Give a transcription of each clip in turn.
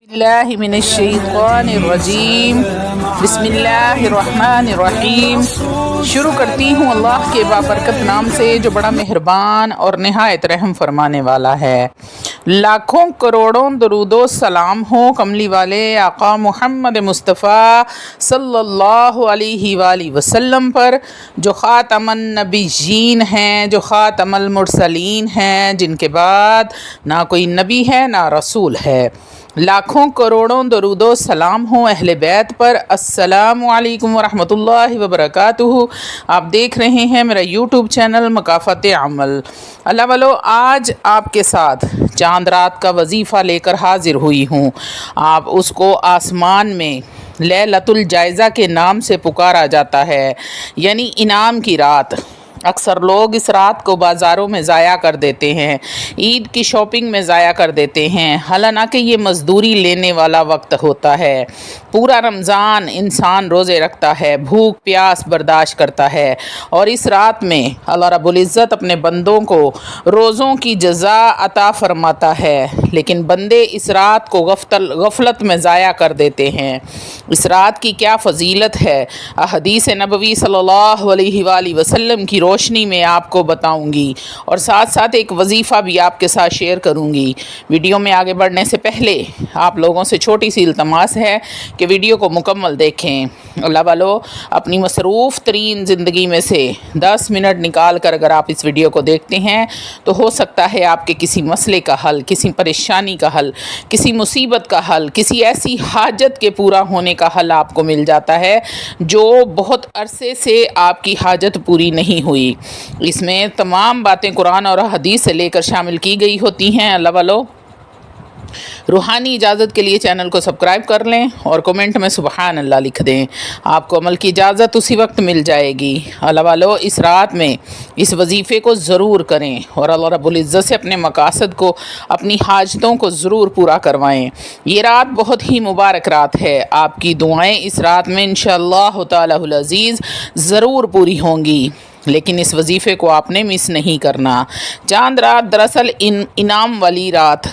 اللہ من الشیطان الرجیم بسم اللہ الرحمن الرحیم۔ شروع کرتی ہوں اللہ کے بابرکت نام سے جو بڑا مہربان اور نہایت رحم فرمانے والا ہے۔ لاکھوں کروڑوں درود و سلام ہو کملی والے آقا محمد مصطفیٰ صلی اللہ علیہ وآلہ وسلم پر، جو خاتم النبیین ہیں، جو خاتم المرسلین ہیں، جن کے بعد نہ کوئی نبی ہے نہ رسول ہے۔ لاکھوں کروڑوں درود و سلام ہوں اہل بیت پر۔ السلام علیکم ورحمۃ اللہ وبرکاتہ۔ آپ دیکھ رہے ہیں میرا یوٹیوب چینل مکافات عمل۔ اللہ والو، آج آپ کے ساتھ چاند رات کا وظیفہ لے کر حاضر ہوئی ہوں۔ آپ اس کو آسمان میں لیلۃ الجائزہ کے نام سے پکارا جاتا ہے، یعنی انعام کی رات۔ اکثر لوگ اس رات کو بازاروں میں ضائع کر دیتے ہیں، عید کی شاپنگ میں ضائع کر دیتے ہیں، حالانکہ یہ مزدوری لینے والا وقت ہوتا ہے۔ پورا رمضان انسان روزے رکھتا ہے، بھوک پیاس برداشت کرتا ہے، اور اس رات میں اللہ رب العزت اپنے بندوں کو روزوں کی جزا عطا فرماتا ہے، لیکن بندے اس رات کو غفلت میں ضائع کر دیتے ہیں۔ اس رات کی کیا فضیلت ہے، احادیث نبوی صلی اللہ علیہ وآلہ وسلم کی روشنی میں آپ کو بتاؤں گی، اور ساتھ ساتھ ایک وظیفہ بھی آپ کے ساتھ شیئر کروں گی۔ ویڈیو میں آگے بڑھنے سے پہلے آپ لوگوں سے چھوٹی سی التماس ہے کہ ویڈیو کو مکمل دیکھیں۔ اللہ والو، اپنی مصروف ترین زندگی میں سے 10 منٹ نکال کر اگر آپ اس ویڈیو کو دیکھتے ہیں تو ہو سکتا ہے آپ کے کسی مسئلے کا حل، کسی پریشانی کا حل، کسی مصیبت کا حل، کسی ایسی حاجت کے پورا ہونے کا حل آپ کو مل جاتا ہے جو بہت عرصے سے آپ کی حاجت پوری نہیں ہوئی۔ اس میں تمام باتیں قرآن اور حدیث سے لے کر شامل کی گئی ہوتی ہیں۔ اللہ والو، روحانی اجازت کے لیے چینل کو سبسکرائب کر لیں اور کومنٹ میں سبحان اللہ لکھ دیں، آپ کو عمل کی اجازت اسی وقت مل جائے گی۔ اللہ والو، اس رات میں اس وظیفے کو ضرور کریں اور اللہ رب العزت سے اپنے مقاصد کو، اپنی حاجتوں کو ضرور پورا کروائیں۔ یہ رات بہت ہی مبارک رات ہے، آپ کی دعائیں اس رات میں انشاءاللہ تعالی العزیز ضرور پوری ہوں گی، لیکن اس وظیفے کو آپ نے مس نہیں کرنا۔ چاند رات دراصل انعام والی رات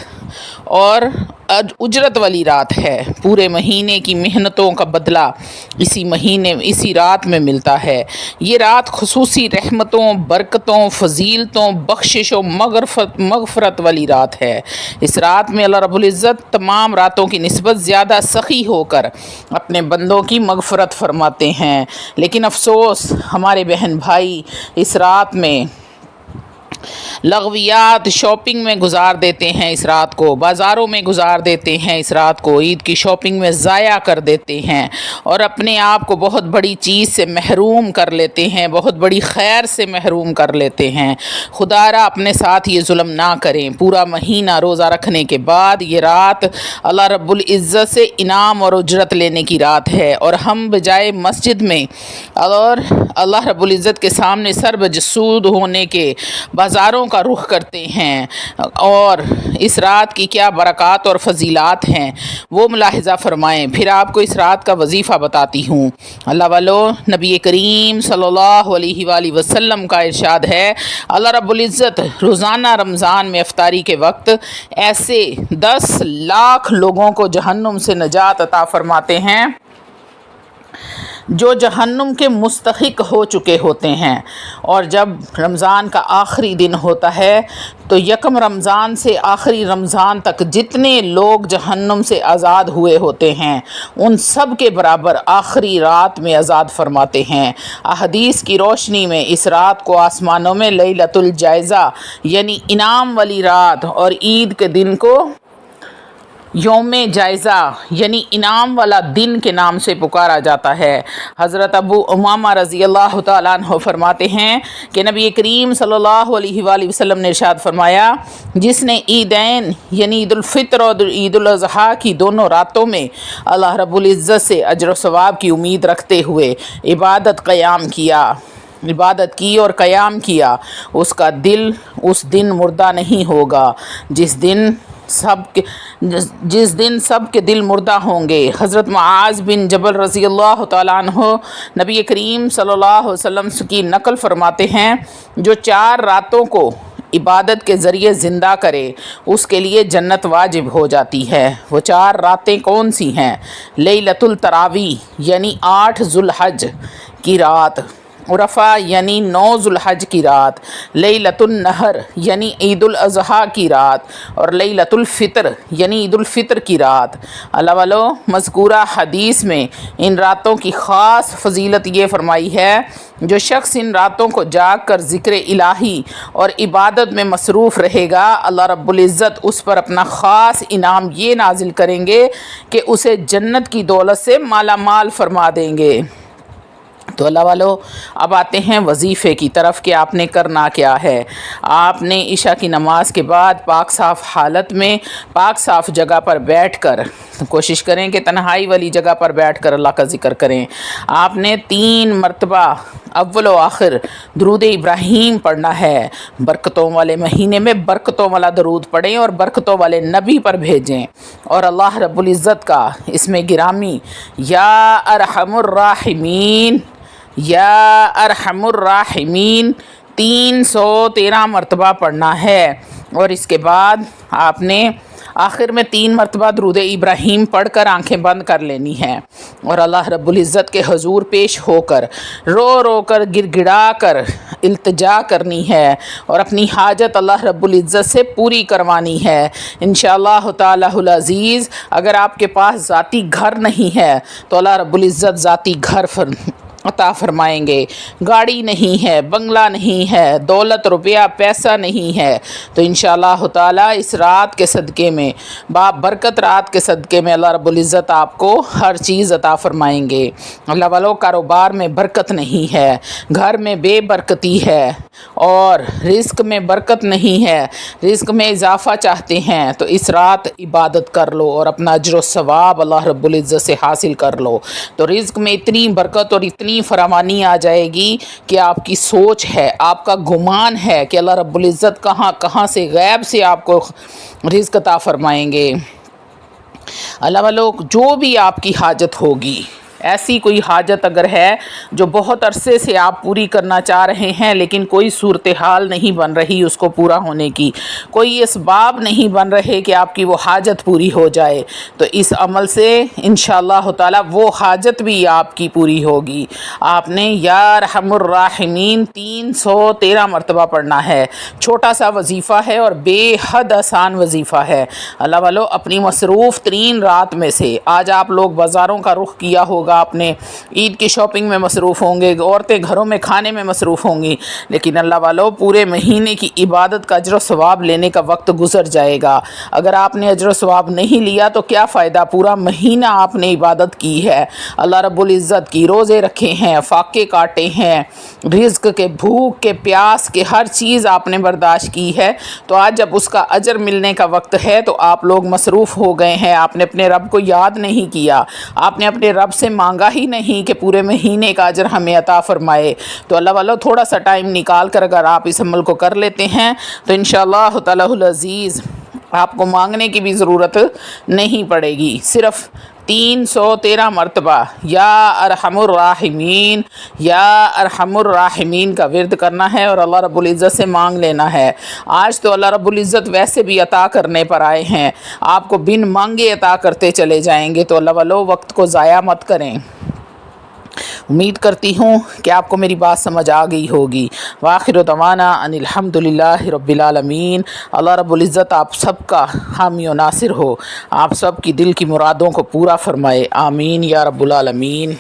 اور اجرت والی رات ہے۔ پورے مہینے کی محنتوں کا بدلہ اسی رات میں ملتا ہے۔ یہ رات خصوصی رحمتوں، برکتوں، فضیلتوں، بخشش و مغفرت والی رات ہے۔ اس رات میں اللہ رب العزت تمام راتوں کی نسبت زیادہ سخی ہو کر اپنے بندوں کی مغفرت فرماتے ہیں، لیکن افسوس ہمارے بہن بھائی اس رات میں لغویات، شاپنگ میں گزار دیتے ہیں، اس رات کو بازاروں میں گزار دیتے ہیں، اس رات کو عید کی شاپنگ میں ضائع کر دیتے ہیں، اور اپنے آپ کو بہت بڑی چیز سے محروم کر لیتے ہیں، بہت بڑی خیر سے محروم کر لیتے ہیں۔ خدا را اپنے ساتھ یہ ظلم نہ کریں۔ پورا مہینہ روزہ رکھنے کے بعد یہ رات اللہ رب العزت سے انعام اور اجرت لینے کی رات ہے، اور ہم بجائے مسجد میں اور اللہ رب العزت کے سامنے سر بجسود ہونے کے بازاروں کا رخ کرتے ہیں، اور اس رات کی کیا برکات اور فضیلات ہیں وہ ملاحظہ فرمائیں۔ پھر آپ کو اس رات کا وظیفہ بتاتی ہوں۔ اللہ والو، نبی کریم صلی اللہ علیہ وآلہ وسلم کا ارشاد ہے، اللہ رب العزت روزانہ رمضان میں افطاری کے وقت ایسے 10 لاکھ لوگوں کو جہنم سے نجات عطا فرماتے ہیں جو جہنم کے مستحق ہو چکے ہوتے ہیں، اور جب رمضان کا آخری دن ہوتا ہے تو یکم رمضان سے آخری رمضان تک جتنے لوگ جہنم سے آزاد ہوئے ہوتے ہیں ان سب کے برابر آخری رات میں آزاد فرماتے ہیں۔ احادیث کی روشنی میں اس رات کو آسمانوں میں لیلۃ الجائزہ یعنی انعام والی رات، اور عید کے دن کو یوم جائزہ یعنی انعام والا دن کے نام سے پکارا جاتا ہے۔ حضرت ابو امامہ رضی اللہ تعالیٰ عنہ فرماتے ہیں کہ نبی کریم صلی اللہ علیہ وآلہ وسلم نے ارشاد فرمایا، جس نے عیدین یعنی عید الفطر اور عید الاضحیٰ کی دونوں راتوں میں اللہ رب العزت سے اجر و ثواب کی امید رکھتے ہوئے عبادت کی اور قیام کیا، اس کا دل اس دن مردہ نہیں ہوگا جس دن سب کے دل مردہ ہوں گے۔ حضرت معاذ بن جبل رضی اللہ تعالیٰ عنہ نبی کریم صلی اللہ علیہ وسلم کی نقل فرماتے ہیں، جو 4 راتوں کو عبادت کے ذریعے زندہ کرے اس کے لیے جنت واجب ہو جاتی ہے۔ وہ 4 راتیں کون سی ہیں؟ لیلۃ التراویح یعنی 8 ذوالحج کی رات، عرفہ یعنی 9 ذوالحج کی رات، لیلۃ النحر یعنی عید الاضحیٰ کی رات، اور لیلۃ الفطر یعنی عید الفطر کی رات۔ اللہ والو، مذکورہ حدیث میں ان راتوں کی خاص فضیلت یہ فرمائی ہے، جو شخص ان راتوں کو جاگ کر ذکر الہی اور عبادت میں مصروف رہے گا، اللہ رب العزت اس پر اپنا خاص انعام یہ نازل کریں گے کہ اسے جنت کی دولت سے مالا مال فرما دیں گے۔ تو اللہ والو، اب آتے ہیں وظیفے کی طرف کہ آپ نے کرنا کیا ہے۔ آپ نے عشاء کی نماز کے بعد پاک صاف حالت میں پاک صاف جگہ پر بیٹھ کر، کوشش کریں کہ تنہائی والی جگہ پر بیٹھ کر اللہ کا ذکر کریں۔ آپ نے 3 مرتبہ اول و آخر درود ابراہیم پڑھنا ہے۔ برکتوں والے مہینے میں برکتوں والا درود پڑھیں اور برکتوں والے نبی پر بھیجیں، اور اللہ رب العزت کا اس میں گرامی یا ارحم الراحمین، یا ارحم الراحمین 313 مرتبہ پڑھنا ہے، اور اس کے بعد آپ نے آخر میں 3 مرتبہ درود ابراہیم پڑھ کر آنکھیں بند کر لینی ہیں، اور اللہ رب العزت کے حضور پیش ہو کر رو رو کر گر گڑا کر التجا کرنی ہے، اور اپنی حاجت اللہ رب العزت سے پوری کروانی ہے۔ انشاءاللہ تعالی العزیز، اگر آپ کے پاس ذاتی گھر نہیں ہے تو اللہ رب العزت ذاتی گھر عطا فرمائیں گے۔ گاڑی نہیں ہے، بنگلہ نہیں ہے، دولت روپیہ پیسہ نہیں ہے، تو انشاءاللہ تعالی اس رات کے صدقے میں، برکت رات کے صدقے میں اللہ رب العزت آپ کو ہر چیز عطا فرمائیں گے۔ اللہ والو، کاروبار میں برکت نہیں ہے، گھر میں بے برکتی ہے، اور رزق میں برکت نہیں ہے، رزق میں اضافہ چاہتے ہیں تو اس رات عبادت کر لو اور اپنا اجر و ثواب اللہ رب العزت سے حاصل کر لو، تو رزق میں اتنی برکت اور اتنی فراوانی آ جائے گی کہ آپ کی سوچ ہے، آپ کا گمان ہے کہ اللہ رب العزت کہاں کہاں سے غیب سے آپ کو رزق عطا فرمائیں گے۔ اللہ والو، جو بھی آپ کی حاجت ہوگی، ایسی کوئی حاجت اگر ہے جو بہت عرصے سے آپ پوری کرنا چاہ رہے ہیں لیکن کوئی صورتحال نہیں بن رہی اس کو پورا ہونے کی، کوئی اسباب نہیں بن رہے کہ آپ کی وہ حاجت پوری ہو جائے، تو اس عمل سے انشاءاللہ تعالی وہ حاجت بھی آپ کی پوری ہوگی۔ آپ نے یا ارحم الراحمین 313 مرتبہ پڑھنا ہے۔ چھوٹا سا وظیفہ ہے اور بے حد آسان وظیفہ ہے۔ اللہ والو، اپنی مصروف ترین رات میں سے آج آپ لوگ بازاروں کا رخ کیا ہوگا، آپ نے عید کی شاپنگ میں مصروف ہوں گے، عورتیں گھروں میں کھانے میں مصروف ہوں گی، لیکن اللہ والو، پورے مہینے کی عبادت کا اجر و ثواب لینے کا وقت گزر جائے گا۔ اگر آپ نے اجر و ثواب نہیں لیا تو کیا فائدہ؟ پورا مہینہ آپ نے عبادت کی ہے، اللہ رب العزت کی روزے رکھے ہیں، فاقے کاٹے ہیں، رزق کے، بھوک کے، پیاس کے، ہر چیز آپ نے برداشت کی ہے، تو آج جب اس کا اجر ملنے کا وقت ہے تو آپ لوگ مصروف ہو گئے ہیں، آپ نے اپنے رب کو یاد نہیں کیا، آپ نے اپنے رب سے مانگا ہی نہیں کہ پورے مہینے کا اجر ہمیں عطا فرمائے۔ تو اللہ والو، تھوڑا سا ٹائم نکال کر اگر آپ اس عمل کو کر لیتے ہیں تو انشاءاللہ تعالی العزیز آپ کو مانگنے کی بھی ضرورت نہیں پڑے گی، صرف 313 مرتبہ یا ارحم الراحمین، یا ارحم الراحمین کا ورد کرنا ہے اور اللہ رب العزت سے مانگ لینا ہے۔ آج تو اللہ رب العزت ویسے بھی عطا کرنے پر آئے ہیں، آپ کو بن مانگے عطا کرتے چلے جائیں گے، تو اللہ والو، وقت کو ضائع مت کریں۔ امید کرتی ہوں کہ آپ کو میری بات سمجھ آ گئی ہوگی۔ وآخر دعوانا ان الحمدللہ رب العالمین۔ اللہ رب العزت آپ سب کا حامی و ناصر ہو، آپ سب کی دل کی مرادوں کو پورا فرمائے، آمین یا رب العالمین۔